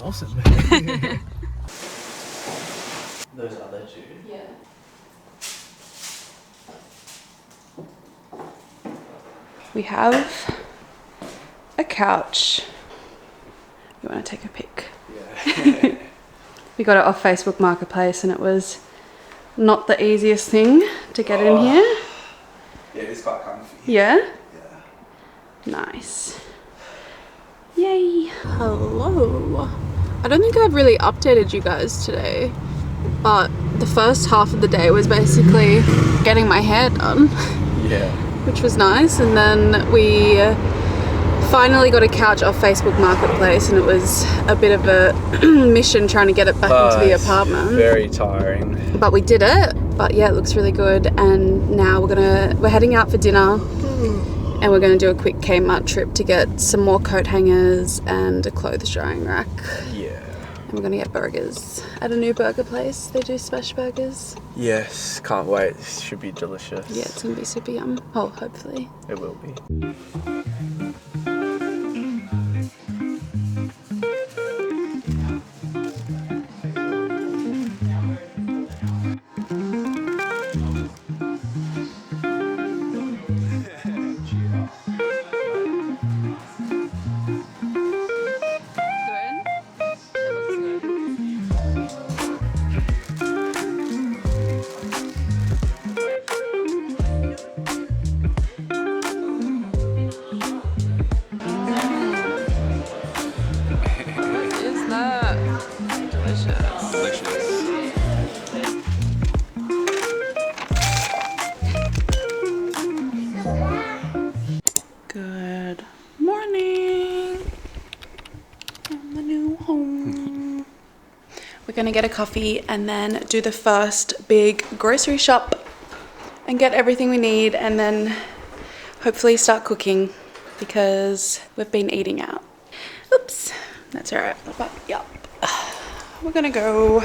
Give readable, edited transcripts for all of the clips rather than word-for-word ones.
awesome. Those other two. Yeah. We have a couch. You want to take a pic? Yeah. We got it off Facebook Marketplace and it was not the easiest thing to get in here. Yeah, it's quite comfy. Yeah? Yeah. Nice. Yay. Hello. I don't think I've really updated you guys today, but the first half of the day was basically getting my hair done. Yeah. Which was nice, and then we finally got a couch off Facebook Marketplace and it was a bit of a mission trying to get it back into the apartment. Very tiring. But we did it. But yeah, it looks really good, and now we're heading out for dinner and we're gonna do a quick Kmart trip to get some more coat hangers and a clothes drying rack. Yeah. And we're gonna get burgers at a new burger place. They do smash burgers. Yes, can't wait. This should be delicious. Yeah, it's gonna be super yum. Oh, hopefully. It will be. Good morning from the new home. We're gonna get a coffee and then do the first big grocery shop and get everything we need, and then hopefully start cooking because we've been eating out. Oops, that's all right, but yep. We're gonna go.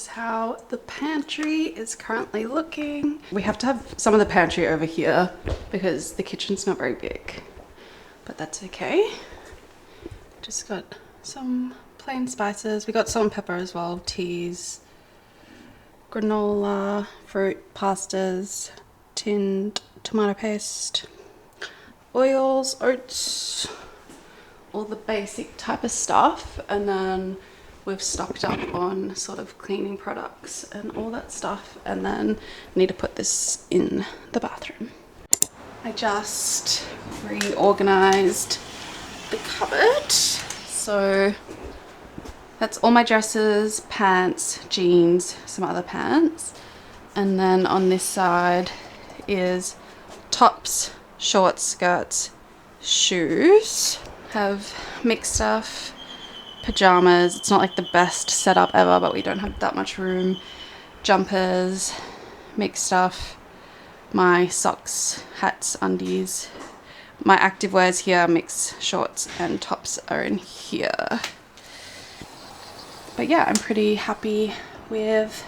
How the pantry is currently looking. We have to have some of the pantry over here because the kitchen's not very big, but that's okay. Just got some plain spices. We got salt and pepper as well, teas, granola, fruit, pastas, tinned tomato paste, oils, oats, all the basic type of stuff, and then we've stocked up on sort of cleaning products and all that stuff, and then need to put this in the bathroom. I just reorganized the cupboard. So that's all my dresses, pants, jeans, some other pants. And then on this side is tops, shorts, skirts, shoes. Have mixed stuff. Pajamas. It's not like the best setup ever, but we don't have that much room. Jumpers, mixed stuff, my socks, hats, undies. My activewears here, mixed shorts and tops are in here. But yeah, I'm pretty happy with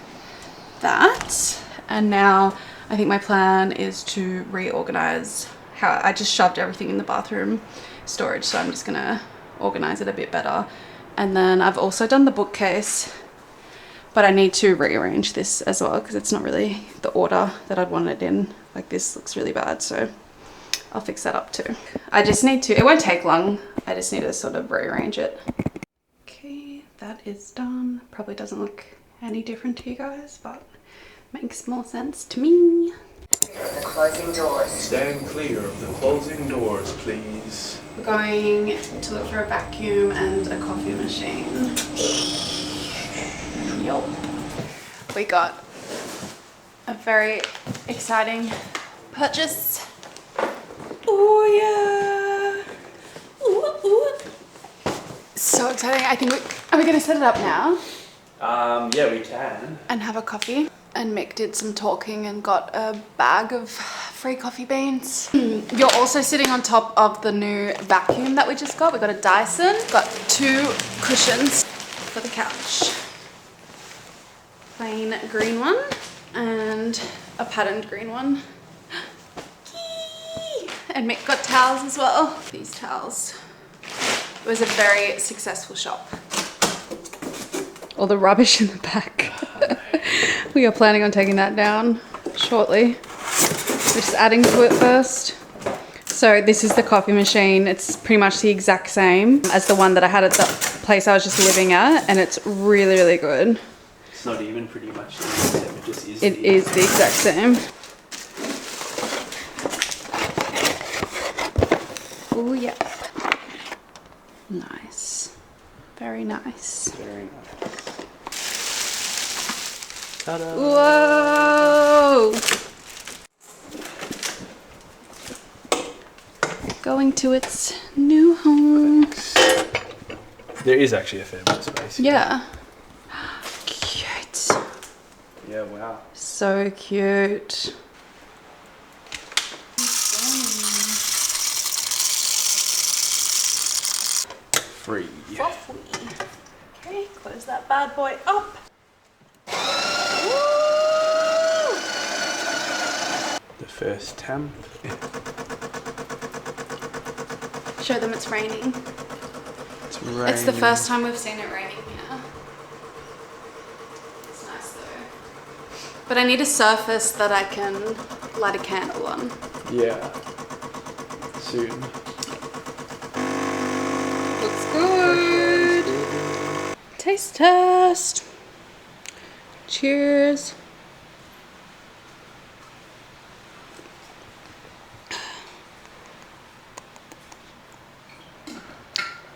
that. And now I think my plan is to reorganize how I just shoved everything in the bathroom storage, so I'm just gonna organize it a bit better. And then I've also done the bookcase, but I need to rearrange this as well because it's not really the order that I'd want it in. Like, this looks really bad, so I'll fix that up too. I just need to, it won't take long, I just need to sort of rearrange it. Okay, that is done. Probably doesn't look any different to you guys, but makes more sense to me. The closing doors. Stand clear of the closing doors, please. We're going to look for a vacuum and a coffee machine. Yup. We got a very exciting purchase. Oh yeah! Ooh, ooh. So exciting. I think are we gonna set it up now? Yeah, we can. And have a coffee. And Mick did some talking and got a bag of free coffee beans. You're also sitting on top of the new vacuum that we just got. We got a Dyson, got 2 cushions for the couch. Plain green one and a patterned green one. And Mick got towels as well. These towels. It was a very successful shop. All the rubbish in the back. We are planning on taking that down shortly. We're just adding to it first. So this is the coffee machine. It's pretty much the exact same as the one that I had at the place I was just living at, and it's really, really good. It's not even pretty much the same, it just is. It is the exact same. Oh yeah. Nice. Very nice. Very nice. Ta-da! Whoa! Going to its new home. There is actually a fair bit of space. Yeah. Cute. Yeah, wow. So cute. Free. Okay, close that bad boy up. The first temp. Show them it's raining. It's raining. It's the first time we've seen it raining here. It's nice though. But I need a surface that I can light a candle on. Yeah. Soon. Looks good. Taste test. Cheers.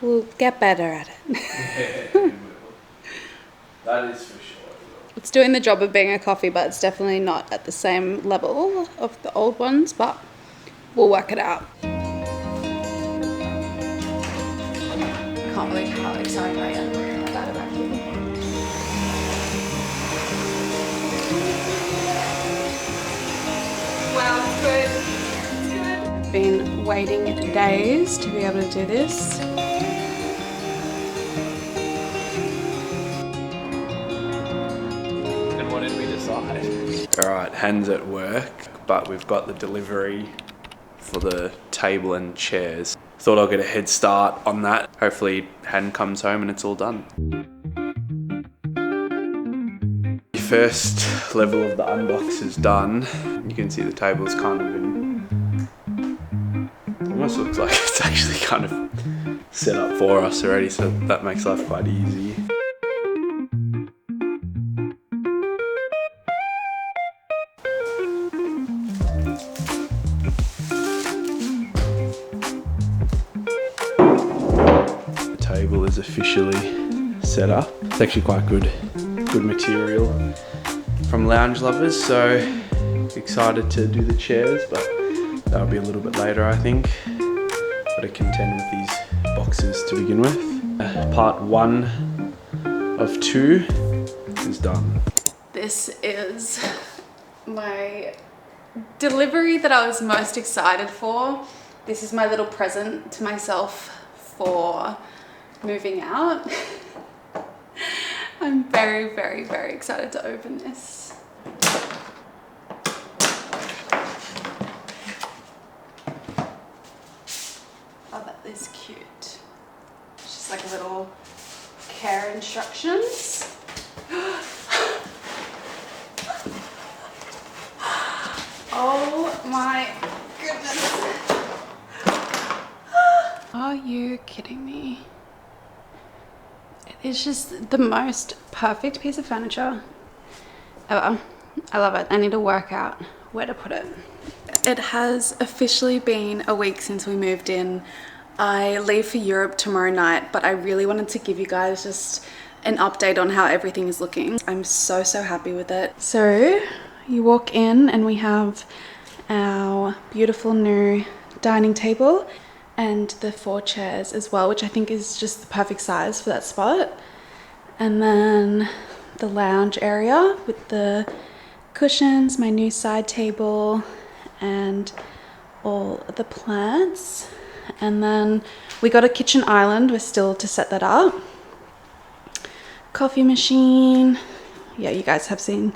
We'll get better at it. That is for sure. It's doing the job of being a coffee, but it's definitely not at the same level of the old ones, but we'll work it out. I can't believe how excited I am about a vacuum. Wow, it's good. It's good. Been waiting days to be able to do this. And what did we decide? Alright, Han's at work, but we've got the delivery for the table and chairs. Thought I'll get a head start on that. Hopefully Han comes home and it's all done. The first level of the unbox is done. You can see the table's kind of in... Almost looks like it's actually kind of set up for us already, so that makes life quite easy. The table is officially set up. It's actually quite good material from Lounge Lovers, so excited to do the chairs, but that'll be a little bit later, I think. Got to contend with these boxes to begin with. Part 1 of 2 is done. This is my delivery that I was most excited for. This is my little present to myself for moving out. I'm very, very, very excited to open this. Oh, that is cute. It's just like a little care instructions. Oh my goodness. Are you kidding me? It is just the most perfect piece of furniture ever. I love it. I need to work out where to put it. It has officially been a week since we moved in. I leave for Europe tomorrow night, but I really wanted to give you guys just an update on how everything is looking. I'm so happy with it. So you walk in and we have our beautiful new dining table and the 4 chairs as well, which I think is just the perfect size for that spot. And then the lounge area with the cushions, my new side table, and all the plants. And then we got a kitchen island. We're still to set that up. Coffee machine. Yeah, you guys have seen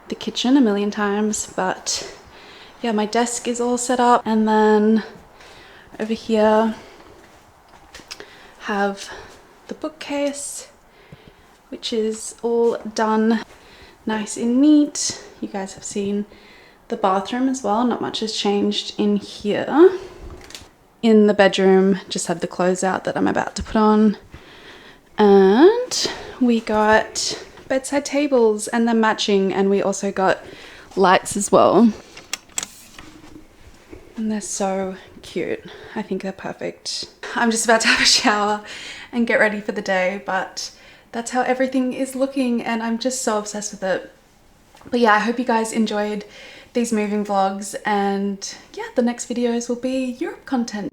the kitchen a million times, but yeah, my desk is all set up. And then over here have the bookcase, which is all done nice and neat. You guys have seen the bathroom as well. Not much has changed in here. In the bedroom, just have the clothes out that I'm about to put on. And we got bedside tables and they're matching, and we also got lights as well. And they're so cute. I think they're perfect. I'm just about to have a shower and get ready for the day, but that's how everything is looking and I'm just so obsessed with it. But yeah, I hope you guys enjoyed these moving vlogs, and yeah, the next videos will be Europe content.